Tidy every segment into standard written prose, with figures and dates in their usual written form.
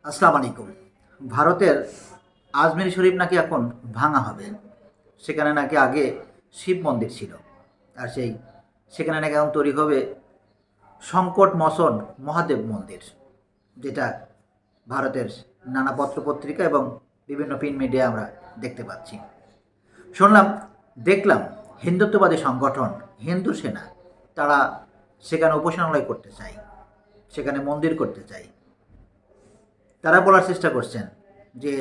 আসসালামু আলাইকুম। ভারতের আজমির শরীফ নাকি এখন ভাঙা হবে। সেখানে নাকি আগে শিব মন্দির ছিল। আর সেখানে নাকি এখন তৈরি হবে সংকট মোচন মহাদেব মন্দির, যেটা ভারতের নানা পত্রপত্রিকা এবং বিভিন্ন প্রিন্ট মিডিয়া আমরা দেখতে পাচ্ছি। শুনলাম, দেখলাম হিন্দুত্ববাদী সংগঠন হিন্দু সেনা তারা সেখানে উপাসনালয় করতে চায়, সেখানে মন্দির করতে চায়। তারা বলার চেষ্টা করছেন যে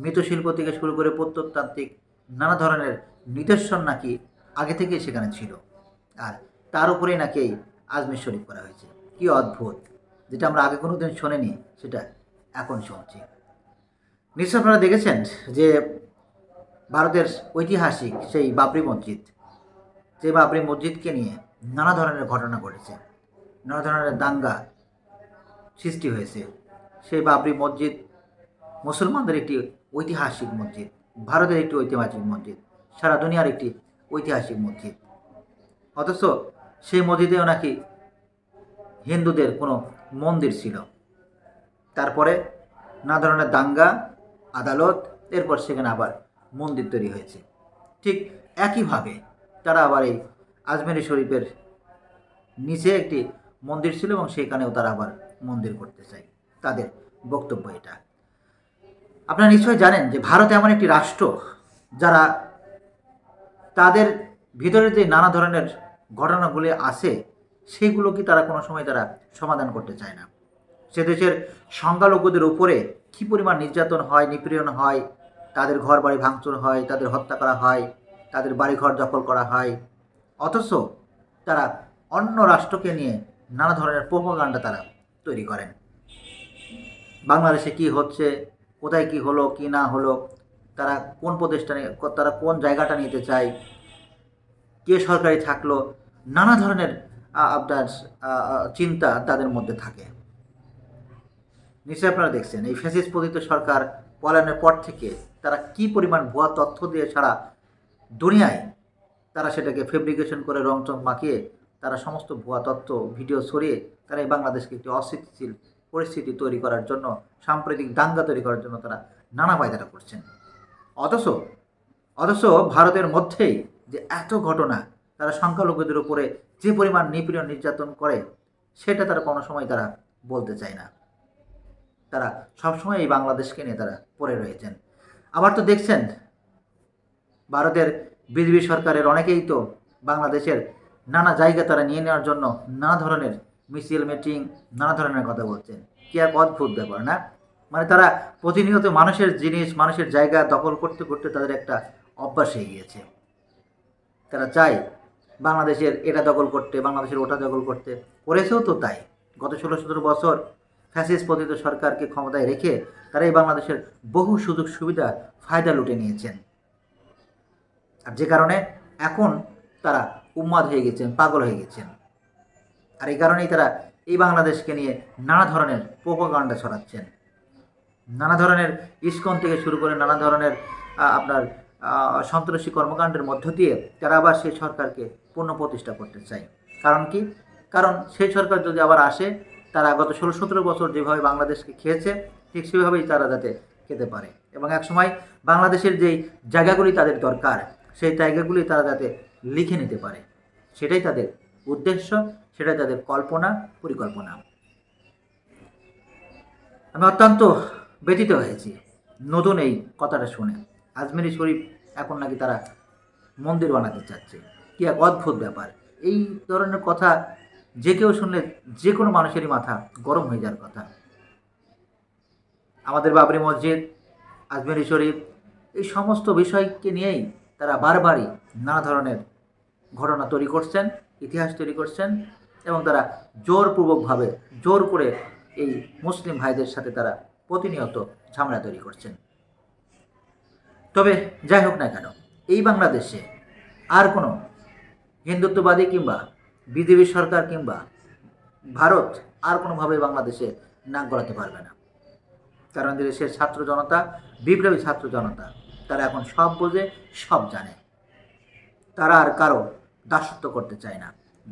মৃৎশিল্প থেকে শুরু করে প্রত্নতাত্ত্বিক নানা ধরনের নিদর্শন নাকি আগে থেকেই সেখানে ছিল, আর তার উপরেই নাকি এই আজমির শরীফ করা হয়েছে। কি অদ্ভুত! যেটা আমরা আগে কোনো দিন শোনেনি সেটা এখন শুনছি। নিশ্চয় আপনারা দেখেছেন যে ভারতের ঐতিহাসিক সেই বাবরি মসজিদ, যে বাবরি মসজিদকে নিয়ে নানা ধরনের ঘটনা ঘটেছে, নানা ধরনের দাঙ্গা সৃষ্টি হয়েছে। সেই বাবরি মসজিদ মুসলমানদের একটি ঐতিহাসিক মসজিদ, ভারতের একটি ঐতিহাসিক মসজিদ, সারা দুনিয়ার একটি ঐতিহাসিক মসজিদ। অথচ সেই মসজিদেও নাকি হিন্দুদের কোনো মন্দির ছিল। তারপরে নানা ধরনের দাঙ্গা, আদালত, এরপর সেখানে আবার মন্দির তৈরি হয়েছে। ঠিক একইভাবে তারা আবার এই আজমেরি শরীফের নিচে একটি মন্দির ছিল এবং সেখানেও তারা আবার মন্দির করতে চায়। তাদের বক্তব্য এটা। আপনারা নিশ্চয়ই জানেন যে ভারত এমন একটি রাষ্ট্র যারা তাদের ভিতরে যে নানা ধরনের ঘটনাগুলি আছে সেইগুলোকে তারা কোনো সময় তারা সমাধান করতে চায় না। সে দেশের সংখ্যালঘুদের উপরে কী পরিমাণ নির্যাতন হয়, নিপীড়ন হয়, তাদের ঘর বাড়ি ভাঙচুর হয়, তাদের হত্যা করা হয়, তাদের বাড়িঘর দখল করা হয়। অথচ তারা অন্য রাষ্ট্রকে নিয়ে নানা ধরনের প্রোপাগান্ডা তারা তৈরি করেন। বাংলাদেশে কি হচ্ছে, কোথায় কি হলো কি না হলো, তারা কোন প্রদেশটা তারা কোন জায়গাটা নিতে চায়, কে সরকারি থাকলো, নানা ধরনের আপনার চিন্তা তাদের মধ্যে থাকে। নিশ্চয়ই আপনারা দেখছেন এই ফ্যাসিস্ট পতিত সরকার পলায়নের পর থেকে তারা কি পরিমাণ ভুয়া তথ্য দিয়ে সারা দুনিয়ায় তারা সেটাকে ফেব্রিকেশন করে রংচং মাখিয়ে তারা সমস্ত ভুয়া তথ্য ভিডিও ছড়িয়ে তারা এই বাংলাদেশকে একটি অস্থিতিশীল পরিস্থিতি তৈরি করার জন্য, সাম্প্রতিক দাঙ্গা তৈরি করার জন্য তারা নানা পায়তারা করছেন। অথচ অথচ ভারতের মধ্যেই যে এত ঘটনা, তারা সংখ্যালঘুদের উপরে যে পরিমাণ নিপীড়ন নির্যাতন করে সেটা তারা কোনো সময় তারা বলতে চায় না। তারা সবসময় এই বাংলাদেশকে নিয়ে তারা পড়ে রয়েছেন। আবার তো দেখছেন ভারতের বিজেপি সরকারের অনেকেই তো বাংলাদেশের নানা জায়গা তারা নিয়ে নেওয়ার জন্য নানা ধরনের মিছিল মিটিং, নানা ধরনের কথা বলছেন। কি এক অদ্ভুত ব্যাপার না? মানে তারা প্রতিনিয়ত মানুষের জিনিস, মানুষের জায়গা দখল করতে করতে তাদের একটা অভ্যাস হয়ে গিয়েছে। তারা চায় বাংলাদেশের এটা দখল করতে, বাংলাদেশের ওটা দখল করতে। করেছেও তো তাই। গত 16-17 বছর ফ্যাসিস্ট পতিত সরকারকে ক্ষমতায় রেখে তারা এই বাংলাদেশের বহু সুযোগ সুবিধা ফায়দা লুটে নিয়েছেন। আর যে কারণে এখন তারা উন্মাদ হয়ে গেছেন, পাগল হয়ে গেছেন। আর এই কারণেই তারা এই বাংলাদেশকে নিয়ে নানা ধরনের প্রোপাগান্ডা ছড়াচ্ছেন। নানা ধরনের ইস্কন থেকে শুরু করে নানা ধরনের আপনার সন্ত্রাসী কর্মকাণ্ডের মধ্য দিয়ে তারা আবার সেই সরকারকে পুনঃপ্রতিষ্ঠা করতে চায়। কারণ কি? কারণ সেই সরকার যদি আবার আসে, তারা গত 16-17 বছর যেভাবে বাংলাদেশকে খেয়েছে ঠিক সেভাবেই তারা যাতে খেতে পারে, এবং একসময় বাংলাদেশের যেই জায়গাগুলি তাদের দরকার সেই জায়গাগুলি তারা যাতে লিখে নিতে পারে, সেটাই তাদের উদ্দেশ্য, সেটাই তাদের কল্পনা পরিকল্পনা। আমি অত্যন্ত ব্যথিত হয়েছি নতুন এই কথাটা শুনে। আজমেরি শরীফ এখন নাকি তারা মন্দির বানাতে চাচ্ছে। কি এক অদ্ভুত ব্যাপার! এই ধরনের কথা যে কেউ শুনলে যে কোনো মানুষেরই মাথা গরম হয়ে যাওয়ার কথা। আমাদের বাবরি মসজিদ, আজমেরি শরীফ, এই সমস্ত বিষয়কে নিয়েই তারা বারবারই নানা ধরনের ঘটনা তৈরি করছেন, ইতিহাস তৈরি করছেন, এবং তারা জোরপূর্বকভাবে জোর করে এই মুসলিম ভাইদের সাথে তারা প্রতিনিয়ত ঝামেলা তৈরি করছেন। তবে যাই হোক না কেন, এই বাংলাদেশে আর কোনো হিন্দুত্ববাদী কিংবা বিজেপি সরকার কিংবা ভারত আর কোনোভাবে বাংলাদেশে নাক গলাতে পারবে না। কারণ দেশের ছাত্র জনতা, বিপ্লবী ছাত্র জনতা, তারা এখন সব বোঝে, সব জানে। তারা আর কারো দাসত্ব করতে চায় না,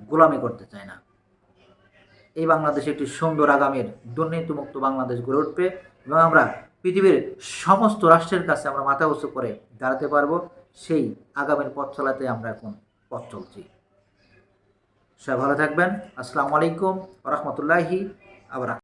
গোলামি করতে চায় না। এই বাংলাদেশে একটি সুন্দর আগামীর দুর্নীতিমুক্ত বাংলাদেশ গড়ে উঠবে, এবং আমরা পৃথিবীর সমস্ত রাষ্ট্রের কাছে আমরা মাথা উঁচু করে দাঁড়াতে পারবো, সেই আগামীর পথ চলাতে আমরা এখন পথ চলছি। সবাই ভালো থাকবেন। আসসালামু আলাইকুম ওয়া রাহমাতুল্লাহি ওয়া বারাকাতুহু।